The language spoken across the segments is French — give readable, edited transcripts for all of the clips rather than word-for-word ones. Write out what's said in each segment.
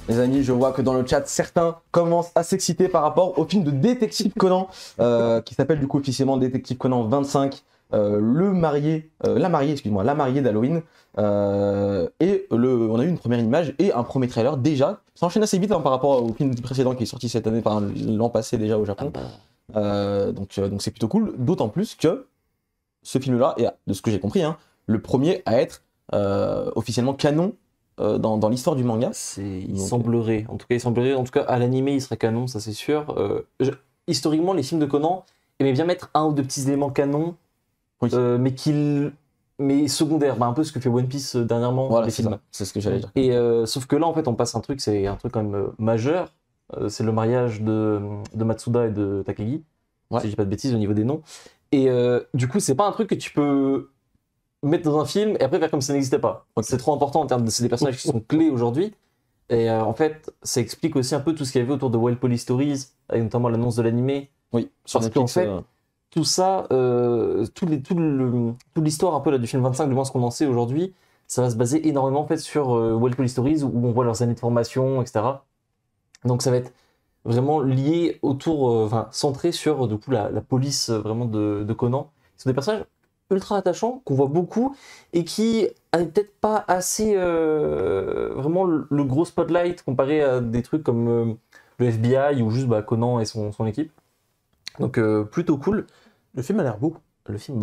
Les amis, je vois que dans le chat, certains commencent à s'exciter par rapport au film de Détective Conan, qui s'appelle du coup officiellement Détective Conan 25, la mariée d'Halloween. Et on a eu une première image et un premier trailer déjà. Ça enchaîne assez vite hein, par rapport au film précédent qui est sorti cette année, enfin l'an passé déjà au Japon. Donc c'est plutôt cool, d'autant plus que ce film-là est, de ce que j'ai compris, hein, le premier à être officiellement canon dans l'histoire du manga. Il semblerait, en tout cas à l'animé il serait canon, ça c'est sûr. Historiquement les films de Conan aimaient bien mettre un ou deux petits éléments canons, oui. mais secondaires, un peu ce que fait One Piece dernièrement. Voilà, c'est ce que j'allais dire. Et sauf que là en fait on passe c'est un truc quand même majeur, c'est le mariage de Matsuda et de Takagi, si je dis pas de bêtises au niveau des noms. Et du coup c'est pas un truc que tu peux mettre dans un film et après faire comme si ça n'existait pas. C'est trop important en termes de... C'est des personnages qui sont clés aujourd'hui. Et en fait, ça explique aussi un peu tout ce qu'il y avait autour de Wild Police Stories, avec notamment l'annonce de l'animé. Oui, parce qu'en fait, tout ça, toute l'histoire un peu là, du film 25, du moins ce qu'on en sait aujourd'hui, ça va se baser énormément en fait, sur Wild Police Stories, où on voit leurs années de formation, etc. Donc ça va être vraiment lié autour, centré sur du coup, la police vraiment de Conan. C'est des personnages ultra attachant, qu'on voit beaucoup, et qui a peut-être pas assez vraiment le gros spotlight comparé à des trucs comme le FBI ou juste Conan et son équipe. Donc plutôt cool. Le film a l'air beau. Le film,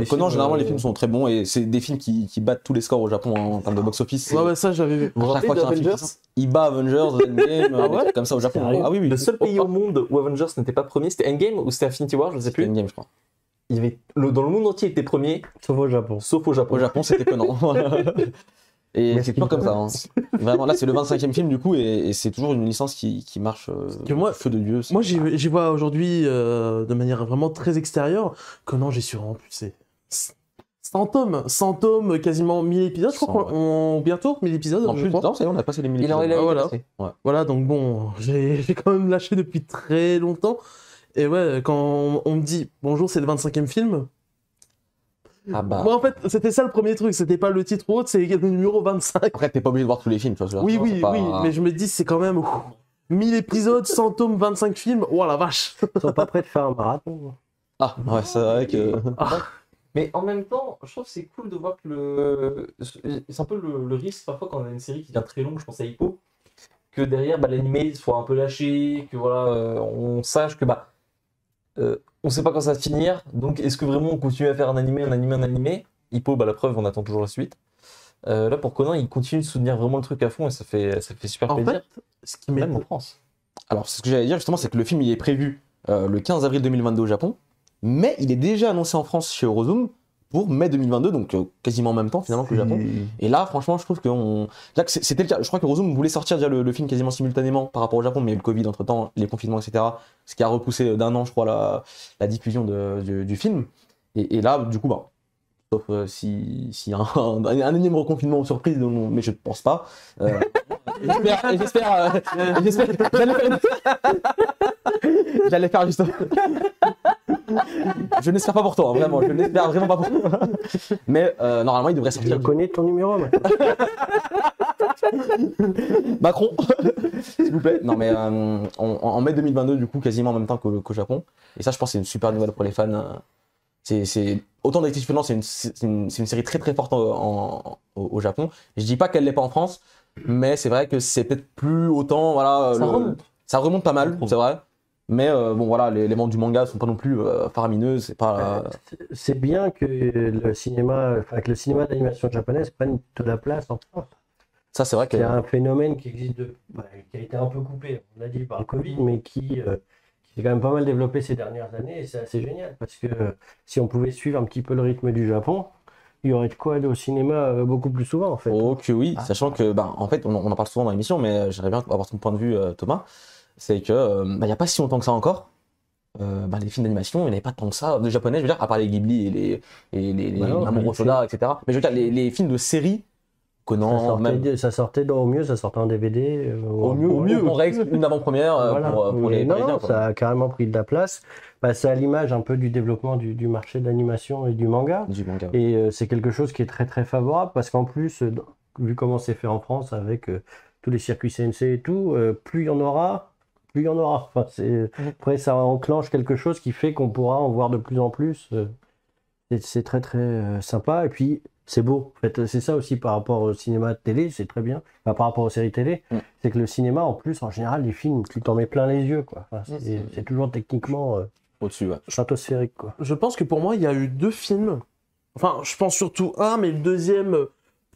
Conan, généralement les films sont très bons et c'est des films qui battent tous les scores au Japon en termes de box-office. Ouais, ça j'avais vu. Chaque fois qu'il y a un film, il bat Avengers, Endgame, comme ça au Japon. Ah oui. Le seul pays au monde où Avengers n'était pas premier, c'était Endgame ou c'était Infinity War, je ne sais plus. Endgame, je crois. Il y avait dans le monde entier, il était premier, sauf au Japon. Au Japon, c'était Conan. Et c'est toujours comme ça. Hein. Vraiment, là, c'est le 25e film du coup, et c'est toujours une licence qui marche feu de Dieu. Moi, j'y vois aujourd'hui de manière vraiment très extérieure. Conan, j'ai su en plus, c'est 100 tomes, quasiment 1000 épisodes. Je crois qu'on bientôt 1000 épisodes. En plus, non, c'est on a passé les 1000 épisodes. Voilà, donc bon, j'ai quand même lâché depuis très longtemps. Et ouais, quand on me dit bonjour, c'est le 25e film. Moi en fait, c'était ça le premier truc, c'était pas le titre ou autre, c'est le numéro 25. Après, t'es pas obligé de voir tous les films, tu vois. Oui, mais je me dis, c'est quand même 1000 épisodes, 100 tomes, 25 films. Oh la vache. Ils sont pas prêts de faire un marathon. Ah, ouais, c'est vrai que. Mais en même temps, je trouve que c'est cool de voir que c'est un peu le risque parfois quand on a une série qui devient très longue, je pense à Hippo, que derrière l'animé soit un peu lâché, que on sache que on sait pas quand ça va finir, donc est-ce que vraiment on continue à faire un animé Hippo, la preuve, on attend toujours la suite. Là pour Conan, il continue de soutenir vraiment le truc à fond et ça fait super plaisir. En fait, ce qui même en France. Alors, ce que j'allais dire justement, c'est que le film il est prévu le 15 avril 2022 au Japon, mais il est déjà annoncé en France chez Eurozone pour mai 2022, donc quasiment en même temps finalement que le Japon. Et là, franchement, je trouve que c'était le cas. Je crois que Eurozone voulait sortir déjà le film quasiment simultanément par rapport au Japon, mais il y a eu le Covid entre temps, les confinements, etc. Ce qui a repoussé d'un an, je crois, la diffusion du film. Et là, du coup, sauf s'il y a un énième reconfinement surprise, mais je ne pense pas. J'espère. J'allais faire justement. Je n'espère pas pour toi, hein, vraiment. Je n'espère vraiment pas pour toi. Mais normalement, il devrait sortir. Je connais ton numéro maintenant. Macron, s'il vous plaît. Non, mais en mai 2022, du coup, quasiment en même temps qu'au Japon. Et ça, je pense que c'est une super nouvelle pour les fans. Autant Détective Conan, c'est une série très très forte au Japon. Je dis pas qu'elle l'est pas en France, mais c'est vrai que c'est peut-être plus autant. Voilà, ça remonte pas mal, c'est vrai. Mais les membres du manga sont pas non plus faramineux. C'est bien que le cinéma d'animation japonaise prenne de la place en France. Ça, c'est vrai qu'il y a un phénomène qui existe, qui a été un peu coupé, on l'a dit, par le Covid, mais qui s'est quand même pas mal développé ces dernières années, et c'est assez génial, parce que si on pouvait suivre un petit peu le rythme du Japon, il y aurait de quoi aller au cinéma beaucoup plus souvent, en fait. Oh que oui, sachant que, en fait, on en parle souvent dans l'émission, mais j'aimerais bien avoir ton point de vue, Thomas, c'est que, il n'y a pas si longtemps que ça encore, les films d'animation, il n'y en avait pas tant que ça, de japonais, je veux dire, à part les Ghibli et les Mamoru Hosoda, etc. Mais je veux dire, les films de série, Conan, ça sortait au mieux, ça sortait en DVD. Au mieux, on règle une avant-première voilà. pour les Parisiens. Ça a carrément pris de la place. Bah, c'est à l'image un peu du développement du marché de l'animation et du manga. Et c'est quelque chose qui est très très favorable parce qu'en plus, vu comment c'est fait en France avec tous les circuits CNC et tout, plus il y en aura, plus il y en aura. Enfin, après, ça enclenche quelque chose qui fait qu'on pourra en voir de plus en plus. C'est très très sympa. Et puis, c'est beau. En fait, c'est ça aussi par rapport au cinéma de télé, c'est très bien. Enfin, par rapport aux séries télé, c'est que le cinéma, en plus, en général, les films, tu t'en mets plein les yeux, quoi. Enfin, c'est toujours techniquement au-dessus, stratosphérique, quoi. Je pense que pour moi, il y a eu 2 films. Enfin, je pense surtout un, mais le deuxième,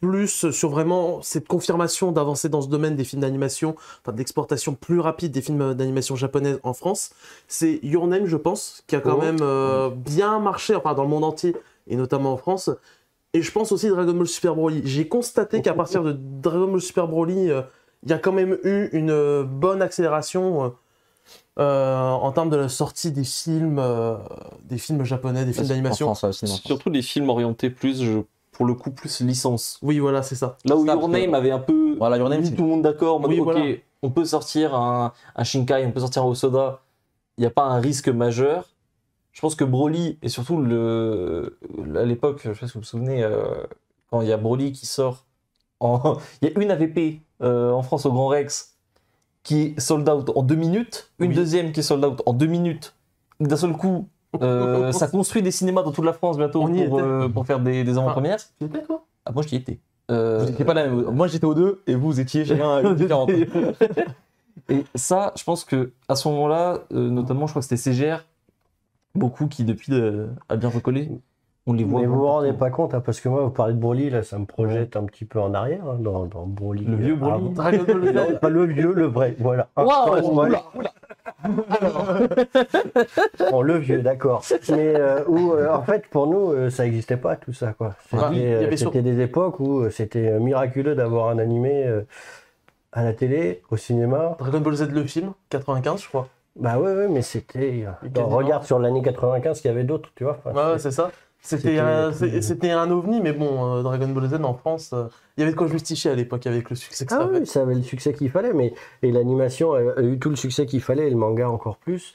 plus sur vraiment cette confirmation d'avancer dans ce domaine des films d'animation, enfin d'exportation plus rapide des films d'animation japonaises en France. C'est Your Name, je pense, qui a quand même bien marché, enfin dans le monde entier, et notamment en France. Et je pense aussi Dragon Ball Super Broly. J'ai constaté qu'à partir de Dragon Ball Super Broly, il y a quand même eu une bonne accélération en termes de la sortie des films japonais, des films d'animation. Surtout des films orientés plus, pour le coup, plus licence. Oui, voilà, c'est ça. Là où Your Name avait un peu mis tout le monde d'accord. Oui, voilà. Ok, on peut sortir un Shinkai, on peut sortir un Osoda. Il n'y a pas un risque majeur. Je pense que Broly, et surtout à l'époque, je ne sais pas si vous vous souvenez, quand il y a Broly qui sort, il y a une AVP en France au Grand Rex qui est sold out en 2 minutes, une deuxième qui est sold out en 2 minutes. D'un seul coup, ça construit des cinémas dans toute la France bientôt pour faire des avant-premières. Tu étais quoi? Ah, moi j'y étais. Vous n'étiez pas là, moi j'étais aux 2 et vous étiez chacun à une différente. Et ça, je pense que à ce moment-là, notamment, je crois que c'était CGR, beaucoup qui depuis a bien recollé. On les voit. Mais vous vous rendez pas compte, hein, parce que moi, vous parlez de Broly, là, ça me projette un petit peu en arrière, hein, dans Broly. Le vieux Broly. Non, pas le vieux, le vrai, voilà. Waouh. Bon, le vieux, d'accord. Mais en fait, pour nous, ça n'existait pas tout ça, quoi. C'était des époques où c'était miraculeux d'avoir un animé à la télé, au cinéma. Dragon Ball Z, le film, 95, je crois. Bah ouais, mais c'était. Regarde sur l'année 95 qu'il y avait d'autres, tu vois. Enfin, ouais, c'est ça. C'était un ovni, mais bon, Dragon Ball Z en France, il y avait de quoi justifier à l'époque avec le succès que ça avait. Oui, ça avait le succès qu'il fallait, et l'animation a eu tout le succès qu'il fallait, et le manga encore plus,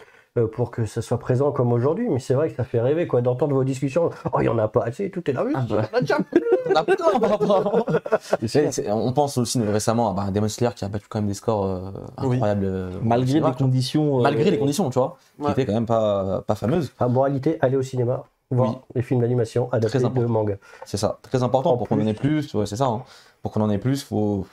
pour que ça soit présent comme aujourd'hui. Mais c'est vrai que ça fait rêver, quoi, d'entendre vos discussions. Oh, il n'y en a pas assez, tout est là. On pense aussi récemment à Demon Slayer qui a battu quand même des scores incroyables. Malgré les conditions. Malgré les conditions, tu vois, qui étaient quand même pas fameuses. En moralité, aller au cinéma. Voir les films d'animation adaptés de manga. C'est ça, très important pour qu'on en ait plus, ouais, c'est ça. Hein. Pour qu'on en ait plus, faut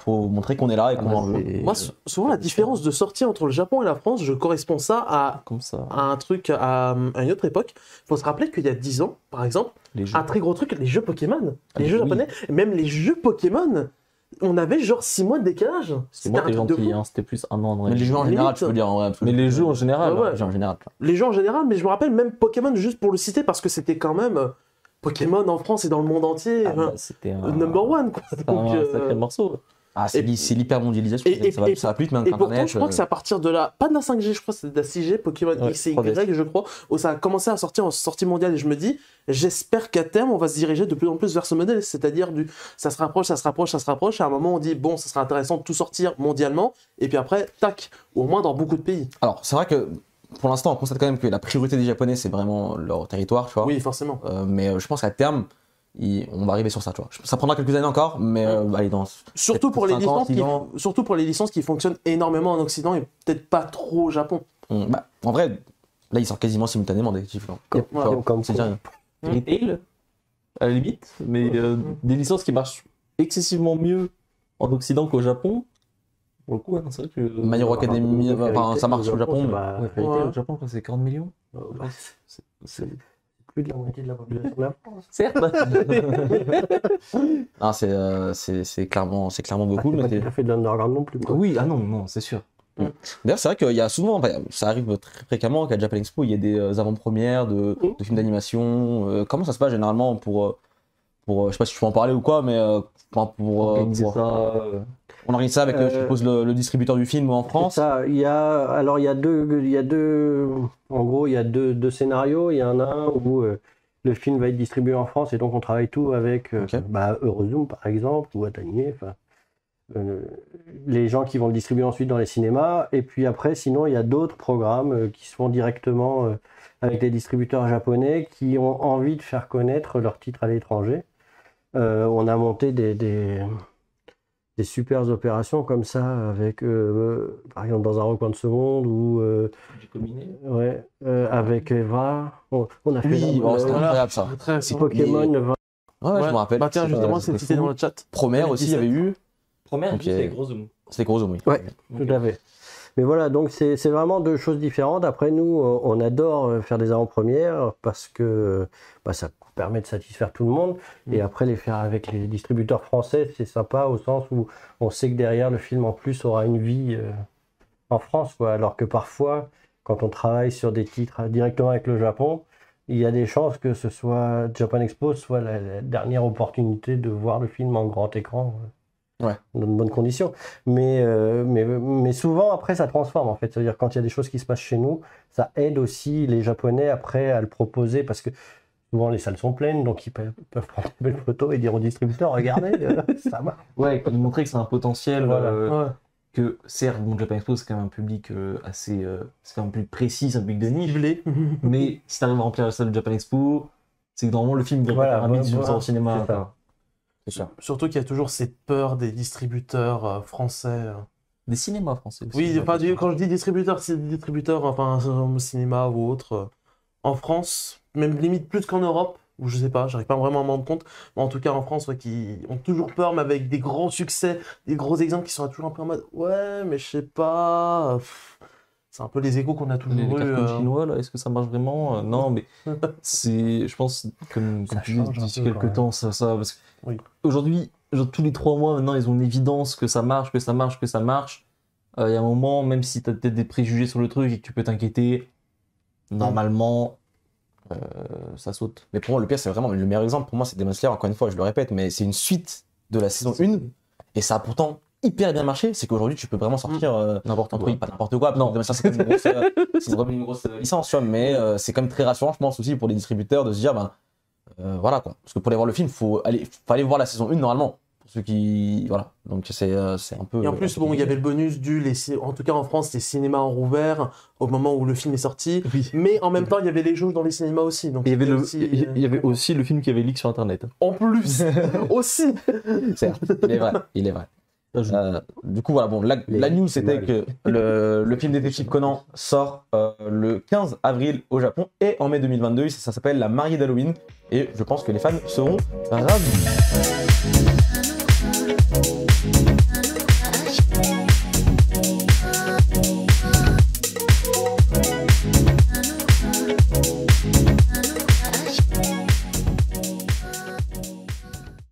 montrer qu'on est là et qu'on en veut. Moi, souvent, la différence de sortie entre le Japon et la France, je corresponds ça à un truc, à une autre époque. Il faut se rappeler qu'il y a 10 ans, par exemple, un très gros truc, les jeux Pokémon, les jeux japonais, et même les jeux Pokémon, on avait genre 6 mois de décalage. C'était gentil, hein, c'était plus un an. Mais les jeux en général, tu peux dire en vrai. Mais les jeux en général. Les jeux en général, mais je me rappelle même Pokémon, juste pour le citer, parce que c'était quand même Pokémon en France et dans le monde entier. C'était number one, quoi. Un sacré morceau. Ah, c'est l'hyper-mondialisation, ça va plus maintenant qu'Internet. Et pourtant, je crois que c'est à partir de pas de la 5G, je crois que c'est de la 6G, Pokémon X et Y, je crois, où ça a commencé à sortir en sortie mondiale. Et je me dis, j'espère qu'à terme, on va se diriger de plus en plus vers ce modèle, c'est-à-dire ça se rapproche, et à un moment, on dit, bon, ça serait intéressant de tout sortir mondialement, et puis après, tac, au moins dans beaucoup de pays. Alors, c'est vrai que pour l'instant, on constate quand même que la priorité des Japonais, c'est vraiment leur territoire, tu vois. Oui, forcément. Mais je pense qu'à terme, on va arriver sur ça, tu vois. Ça prendra quelques années encore, mais allez, surtout pour les licences qui fonctionnent énormément en Occident et peut-être pas trop au Japon. En vrai, là, ils sortent quasiment simultanément des détectives. C'est rien. Retail, à la limite, mais des licences qui marchent excessivement mieux en Occident qu'au Japon. Pour le coup, c'est vrai que. My Hero Academy, ça marche au Japon. Au Japon, c'est 40 millions. C'est plus de la moitié de la population de la France. Certes. C'est clairement beaucoup. C'est pas tout à fait de l'underground non plus. Oui, non, c'est sûr. D'ailleurs, c'est vrai qu'il y a souvent, ça arrive très fréquemment qu'à Japan Expo, il y ait des avant-premières de films d'animation. Comment ça se passe généralement pour je sais pas si tu peux en parler ou quoi, mais pour organiser ça. On organise ça avec, je suppose, le distributeur du film en France. Ça, il y a deux scénarios. Il y en a un où le film va être distribué en France et donc on travaille tout avec Eurozoom par exemple ou Atanier, les gens qui vont le distribuer ensuite dans les cinémas. Et puis après, sinon, il y a d'autres programmes qui se font directement avec les distributeurs japonais qui ont envie de faire connaître leurs titres à l'étranger. On a monté des super opérations comme ça avec, par exemple, Dans un recoin de seconde ou avec Eva. On a fait c'était incroyable ça. Pokémon. Ouais, je me rappelle. Bah tiens, justement, c'est cité dans le chat. Promère aussi, il y avait eu. Première, Ok. c'était Gros Zoom. C'était Gros Zoom, oui. Ouais, tout à fait. Mais voilà, donc c'est vraiment deux choses différentes. Après, nous, on adore faire des avant-premières parce que ça permet de satisfaire tout le monde. Et après, les faire avec les distributeurs français, c'est sympa au sens où on sait que derrière, le film en plus aura une vie en France, quoi. Alors que parfois, quand on travaille sur des titres directement avec le Japon, il y a des chances que ce soit Japan Expo soit la dernière opportunité de voir le film en grand écran. Ouais. Dans de bonnes conditions. Mais souvent, après, ça transforme, en fait. C'est-à-dire, quand il y a des choses qui se passent chez nous, ça aide aussi les Japonais, après, à le proposer, parce que souvent, les salles sont pleines, donc ils peuvent prendre une belle photo et dire au distributeur, regardez, ça marche. Ouais, lui montrer que c'est un potentiel, Voilà. que certes, Japan Expo, c'est quand même un public assez... c'est un public précis, c'est un public de niche, mais si t'arrives à remplir la salle de Japan Expo, c'est que normalement, le film devrait faire un bid sur au cinéma. C'est ça. C'est sûr. Surtout qu'il y a toujours cette peur des distributeurs français. Des cinémas français aussi. Oui, quand je dis distributeur, c'est des distributeurs, enfin, au cinéma ou autre. En France, même limite plus qu'en Europe, ou je sais pas, j'arrive pas vraiment à m'en rendre compte. Mais en tout cas, en France, qui ont toujours peur, mais avec des grands succès, des gros exemples qui sont toujours un peu en mode ouais, mais je sais pas. C'est un peu les échos qu'on a toujours Les eu. cartons chinois, là, est-ce que ça marche vraiment? Non, mais c'est, je pense, comme tu dis, d'ici quelques temps, ça, parce que aujourd'hui, tous les 3 mois, maintenant, ils ont une évidence que ça marche, que ça marche, que ça marche. Il y a un moment, même si tu as peut-être des préjugés sur le truc et que tu peux t'inquiéter, normalement, ça saute. Mais pour moi, le pire, c'est vraiment le meilleur exemple. Pour moi, c'est Demon Slayer, encore une fois, je le répète, mais c'est une suite de la saison 1 et ça a pourtant hyper bien marché. C'est qu'aujourd'hui, tu peux vraiment sortir n'importe quoi. Pas n'importe quoi. Non, Demon Slayer, c'est quand même une grosse licence, tu vois, mais c'est quand même très rassurant, je pense, aussi pour les distributeurs de se dire, voilà quoi. Parce que pour aller voir le film, faut aller voir la saison 1 normalement. Pour ceux qui. Voilà. Donc c'est un peu. Et en plus, bon, il y avait le bonus en tout cas en France, les cinémas ont rouvert au moment où le film est sorti. Oui. Mais en même temps, il y avait les jauges dans les cinémas aussi. Donc il y avait aussi le film qui avait leak sur internet. En plus aussi. Certes, il est vrai. Du coup, voilà, bon, la news c'était que le film Détective Conan sort le 15 avril au Japon et en mai 2022, ça s'appelle La mariée d'Halloween et je pense que les fans seront ravis.